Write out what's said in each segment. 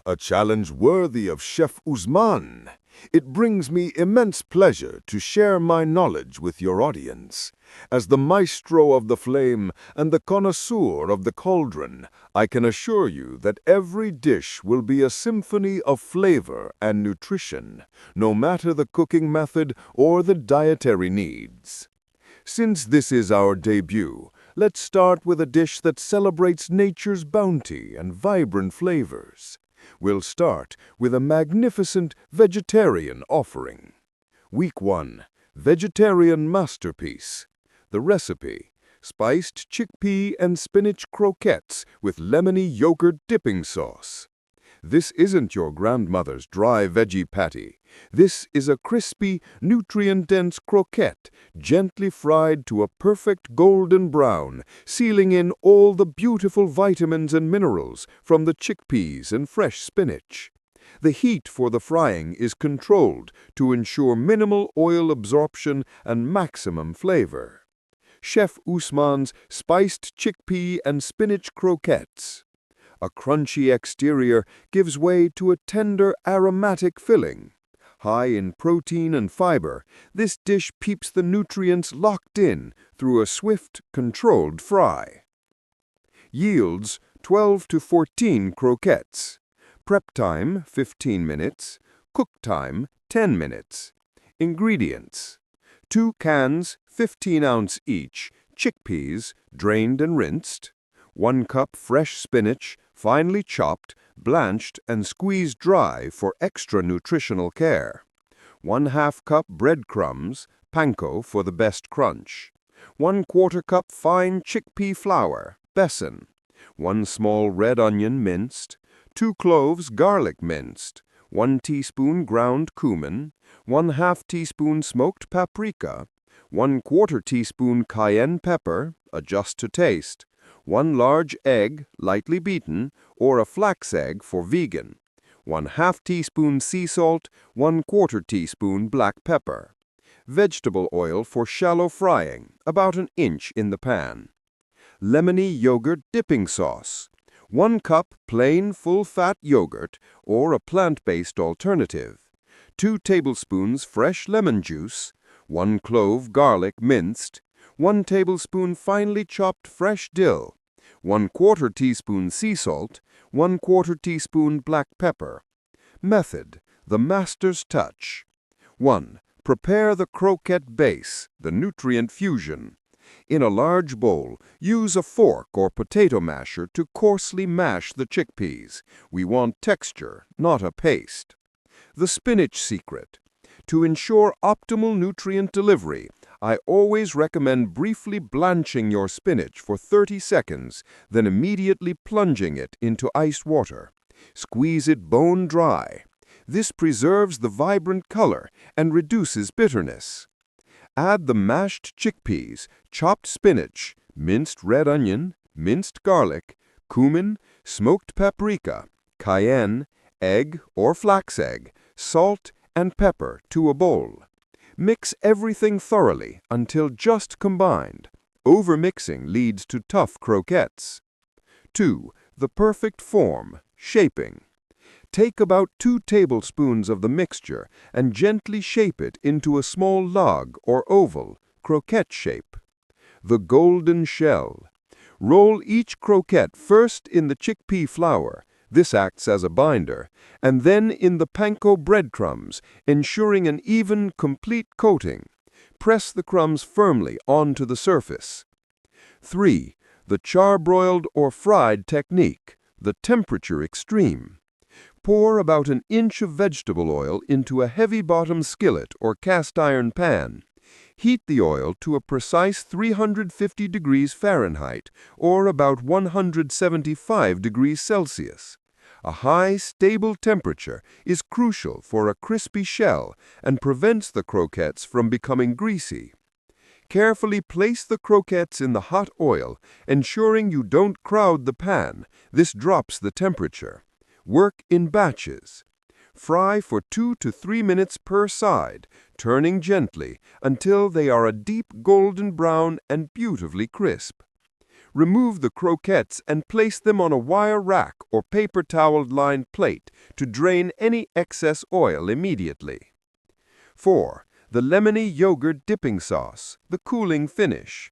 a challenge worthy of Chef Guzman. It brings me immense pleasure to share my knowledge with your audience. As the maestro of the flame and the connoisseur of the cauldron, I can assure you that every dish will be a symphony of flavor and nutrition, no matter the cooking method or the dietary needs. Since this is our debut, let's start with a dish that celebrates nature's bounty and vibrant flavors. We'll start with a magnificent vegetarian offering. Week 1. Vegetarian Masterpiece. The recipe: spiced chickpea and spinach croquettes with lemony yogurt dipping sauce. This isn't your grandmother's dry veggie patty. This is a crispy, nutrient-dense croquette, gently fried to a perfect golden brown, sealing in all the beautiful vitamins and minerals from the chickpeas and fresh spinach. The heat for the frying is controlled to ensure minimal oil absorption and maximum flavor. Chef Guzman's spiced chickpea and spinach croquettes. A crunchy exterior gives way to a tender, aromatic filling. High in protein and fiber, this dish keeps the nutrients locked in through a swift, controlled fry. Yields 12 to 14 croquettes. Prep time 15 minutes. Cook time 10 minutes. Ingredients: 2 cans, 15-ounce each, chickpeas, drained and rinsed. 1 cup fresh spinach, finely chopped, blanched, and squeezed dry for extra nutritional care. 1/2 cup breadcrumbs, panko for the best crunch. 1/4 cup fine chickpea flour, besan. 1 small red onion minced. 2 cloves garlic minced. 1 teaspoon ground cumin. 1/2 teaspoon smoked paprika. 1/4 teaspoon cayenne pepper, adjust to taste. 1 large egg, lightly beaten, or a flax egg for vegan. 1/2 teaspoon sea salt, 1/4 teaspoon black pepper. Vegetable oil for shallow frying, about an inch in the pan. Lemony yogurt dipping sauce. 1 cup plain full-fat yogurt or a plant-based alternative. 2 tablespoons fresh lemon juice. 1 clove garlic minced. 1 tablespoon finely chopped fresh dill. 1/4 teaspoon sea salt. 1/4 teaspoon black pepper. Method: the master's touch. 1. Prepare the croquette base, the nutrient fusion. In a large bowl, use a fork or potato masher to coarsely mash the chickpeas. We want texture, not a paste. The spinach secret: to ensure optimal nutrient delivery, I always recommend briefly blanching your spinach for 30 seconds, then immediately plunging it into ice water. Squeeze it bone dry. This preserves the vibrant color and reduces bitterness. Add the mashed chickpeas, chopped spinach, minced red onion, minced garlic, cumin, smoked paprika, cayenne, egg or flax egg, salt, and pepper to a bowl. Mix everything thoroughly until just combined. Overmixing leads to tough croquettes. 2. The perfect form, shaping. Take about 2 tablespoons of the mixture and gently shape it into a small log or oval, croquette shape. The golden shell. Roll each croquette first in the chickpea flour. This acts as a binder, and then in the panko breadcrumbs, ensuring an even, complete coating. Press the crumbs firmly onto the surface. 3. The charbroiled or fried technique, the temperature extreme. Pour about an inch of vegetable oil into a heavy-bottom skillet or cast-iron pan. Heat the oil to a precise 350 degrees Fahrenheit, or about 175 degrees Celsius. A high, stable temperature is crucial for a crispy shell and prevents the croquettes from becoming greasy. Carefully place the croquettes in the hot oil, ensuring you don't crowd the pan. This drops the temperature. Work in batches. Fry for 2 to 3 minutes per side, turning gently until they are a deep golden brown and beautifully crisp. Remove the croquettes and place them on a wire rack or paper towel-lined plate to drain any excess oil immediately. 4. The lemony yogurt dipping sauce, the cooling finish.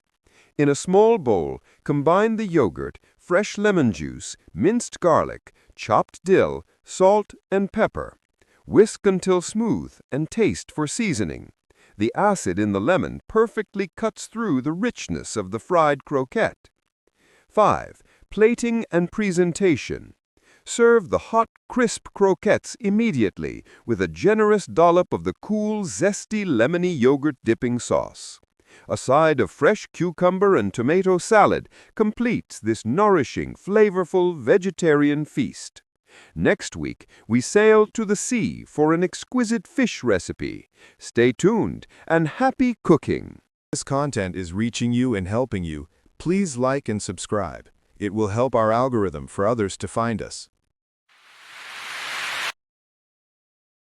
In a small bowl, combine the yogurt, fresh lemon juice, minced garlic, chopped dill, salt, and pepper. Whisk until smooth and taste for seasoning. The acid in the lemon perfectly cuts through the richness of the fried croquette. 5. Plating and presentation. Serve the hot, crisp croquettes immediately with a generous dollop of the cool, zesty, lemony yogurt dipping sauce. A side of fresh cucumber and tomato salad completes this nourishing, flavorful vegetarian feast. Next week, we sail to the sea for an exquisite fish recipe. Stay tuned and happy cooking! This content is reaching you and helping you. Please like and subscribe. It will help our algorithm for others to find us.